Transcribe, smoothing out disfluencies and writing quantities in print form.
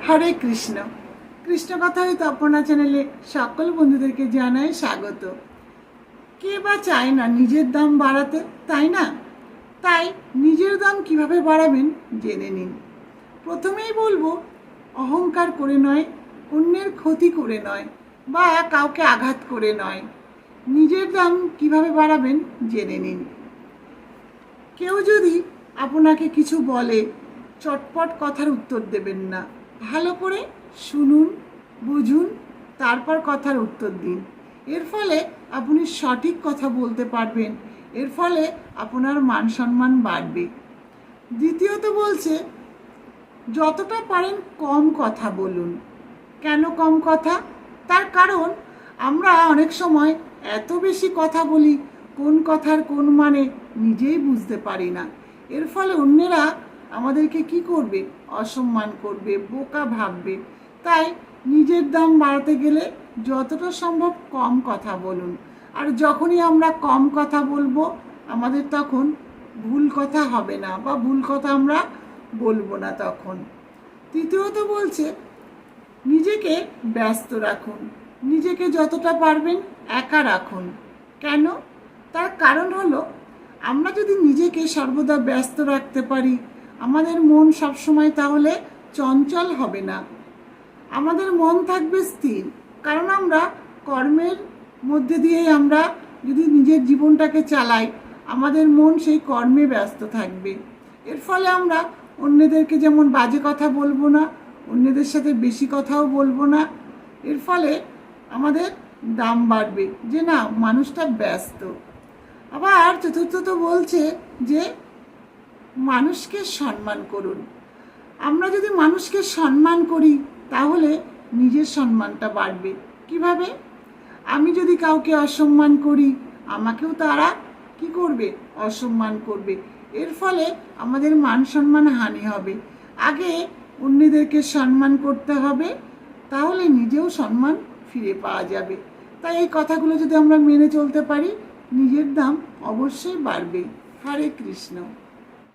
হরে কৃষ্ণ। কৃষ্ণ কথা হয়তো আপনার চ্যানেলে সকল বন্ধুদেরকে জানাই স্বাগত। কে বা চায় না নিজের দাম বাড়াতে, তাই না? তাই নিজের দাম কিভাবে বাড়াবেন জেনে নিন। প্রথমেই বলবো, অহংকার করে নয়, অন্যের ক্ষতি করে নয়, বা কাউকে আঘাত করে নয়, নিজের দাম কিভাবে বাড়াবেন জেনে নিন। কেউ যদি আপনাকে কিছু বলে, চটপট কথার উত্তর দেবেন না। ভালো করে শুনুন, বুঝুন, তারপর কথার উত্তর দিন। এর ফলে আপনি সঠিক কথা বলতে পারবেন, এর ফলে আপনার মান সম্মান বাড়বে। দ্বিতীয়ত বলছে, যতটা পারেন কম কথা বলুন। কেন কম কথা? তার কারণ আমরা অনেক সময় এত বেশি কথা বলি, কোন কথার কোন মানে নিজেই বুঝতে পারি না। এর ফলে অন্যেরা আমাদেরকে কি করবে? অসম্মান করবে, বোকা ভাববে। তাই নিজের দাম বাড়াতে গেলে যতটা সম্ভব কম কথা বলুন। আর যখনই আমরা কম কথা বলবো, আমাদের তখন ভুল কথা হবে না, বা ভুল কথা আমরা বলবো না তখন। তৃতীয়ত বলছে, নিজেকে ব্যস্ত রাখুন। নিজেকে যতটা পারবেন একা রাখুন। কেন? তার কারণ হলো, আমরা যদি নিজেকে সর্বদা ব্যস্ত রাখতে পারি, আমাদের মন সবসময় তাহলে চঞ্চল হবে না, আমাদের মন থাকবে স্থির। কারণ আমরা কর্মের মধ্যে দিয়েই আমরা যদি নিজের জীবনটাকে চালাই, আমাদের মন সেই কর্মে ব্যস্ত থাকবে। এর ফলে আমরা অন্যদেরকে যেমন বাজে কথা বলবো না, অন্যদের সাথে বেশি কথাও বলবো না। এর ফলে আমাদের দাম বাড়বে, যে না, মানুষটা ব্যস্ত। আবার চতুর্থত বলছে যে, মানুষকে সম্মান করুন। আমরা যদি মানুষকে সম্মান করি, তাহলে নিজের সম্মানটা বাড়বে। কিভাবে? আমি যদি কাউকে অসম্মান করি, আমাকেও তারা কি করবে? অসম্মান করবে। এর ফলে আমাদের মান সম্মান হানি হবে। আগে অন্যদেরকে সম্মান করতে হবে, তাহলে নিজেও সম্মান ফিরে পাওয়া যাবে। তাই এই কথাগুলো যদি আমরা মেনে চলতে পারি, নিজের দাম অবশ্যই বাড়বে। হরে কৃষ্ণ।